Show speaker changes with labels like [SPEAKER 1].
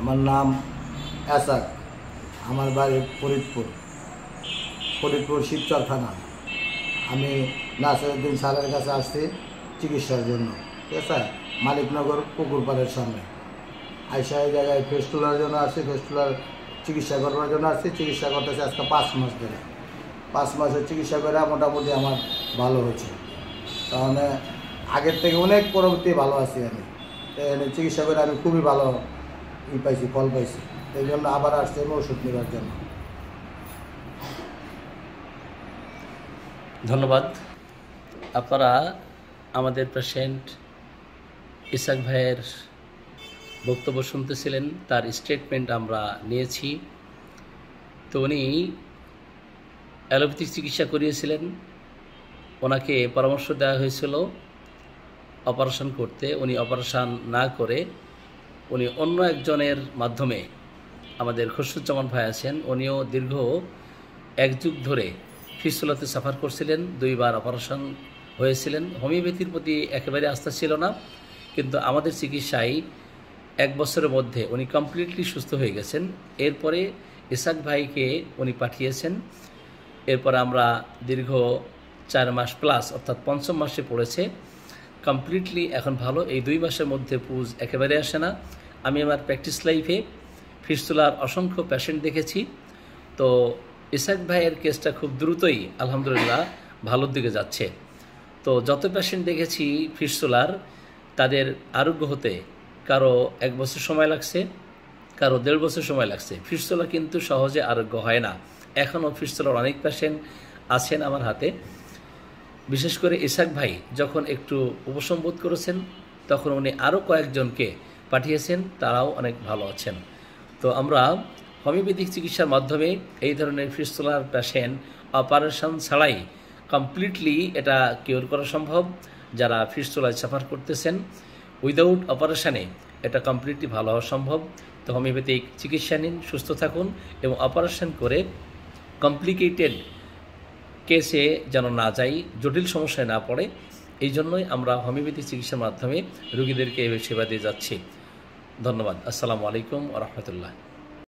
[SPEAKER 1] আমার নাম এসাক, আমার বাড়ি ফরিদপুর শিবচর থানা। আমি নাসিরউদ্দিন স্যারের কাছে আসছি চিকিৎসার জন্য, ঠিক আছে, মালিকনগর পুকুরপাড়ের সামনে। আইসা এই জায়গায় ফেস্টুলার জন্য আসছি, ফেস্টুলার চিকিৎসা করবার জন্য আসছি। চিকিৎসা করতেছে আজকে 5 মাস ধরে। 5 মাসের চিকিৎসা করে মোটামুটি আমার ভালো হয়েছে। তাহলে আগের থেকে অনেক পরবর্তী ভালো আছি আমি। চিকিৎসা করে আমি খুবই ভালো পাইছি, ফল পাইছি। এই জন্য আবার আসছি আমি ওষুধ নেওয়ার জন্য।
[SPEAKER 2] ধন্যবাদ। আপনারা আমাদের পেশেন্ট ইসাক ভাইয়ের বক্তব্য শুনতেছিলেন, তার স্টেটমেন্ট আমরা নিয়েছি। তো উনি অ্যালোপ্যাথিক চিকিৎসা করিয়েছিলেন, ওনাকে পরামর্শ দেওয়া হয়েছিল অপারেশন করতে। উনি অপারেশন না করে উনি অন্য একজনের মাধ্যমে, আমাদের খসরুজ্জামান ভাই আছেন, উনিও দীর্ঘ 1 যুগ ধরে ফিস্টুলাতে সাফার করছিলেন, 2 বার অপারেশন হয়েছিলেন। হোমিওপ্যাথির প্রতি একেবারে আস্থা ছিল না, কিন্তু আমাদের চিকিৎসায় 1 বছরের মধ্যে উনি কমপ্লিটলি সুস্থ হয়ে গেছেন। এরপরে ইসাক ভাইকে উনি পাঠিয়েছেন। এরপর আমরা দীর্ঘ 4 মাস প্লাস, অর্থাৎ 5ম মাসে পড়েছে, কমপ্লিটলি এখন ভালো। এই 2 মাসের মধ্যে পুজ একেবারে আসে না। আমি আমার প্র্যাকটিস লাইফে ফিস্টুলার অসংখ্য পেশেন্ট দেখেছি। তো ইসাক ভাইয়ের কেসটা খুব দ্রুতই আলহামদুলিল্লাহ ভালোর দিকে যাচ্ছে। তো যত পেশেন্ট দেখেছি ফিস্টুলার, তাদের আরোগ্য হতে কারো 1 বছর সময় লাগছে, কারো 1.5 বছর সময় লাগছে। ফিস্টুলা কিন্তু সহজে আরোগ্য হয় না। এখনও ফিস্টুলার অনেক পেশেন্ট আছেন আমার হাতে। বিশেষ করে ইসাক ভাই যখন একটু উপশম বোধ করেছেন, তখন উনি আরও কয়েকজনকে পাঠিয়েছেন, তারাও অনেক ভালো আছেন। তো আমরা হোমিওপ্যাথিক চিকিৎসার মাধ্যমে এই ধরনের ফিস্টুলার পেশেন্ট অপারেশন ছাড়াই কমপ্লিটলি এটা কিওর করা সম্ভব। যারা ফিস্টুলায় সাফার করতেছেন, উইদাউট অপারেশনে এটা কমপ্লিটলি ভালো হওয়া সম্ভব। তো হোমিওপ্যাথিক চিকিৎসা নিন, সুস্থ থাকুন এবং অপারেশন করে কমপ্লিকেটেড কেসে যেন না যাই, জটিল সমস্যায় না পড়ে, এই জন্যই আমরা হোমিওপ্যাথিক চিকিৎসার মাধ্যমে রোগীদেরকে এভাবে সেবা দিয়ে যাচ্ছি। ধন্যবাদ। আসসালামু আলাইকুম ওয়া রাহমাতুল্লাহ।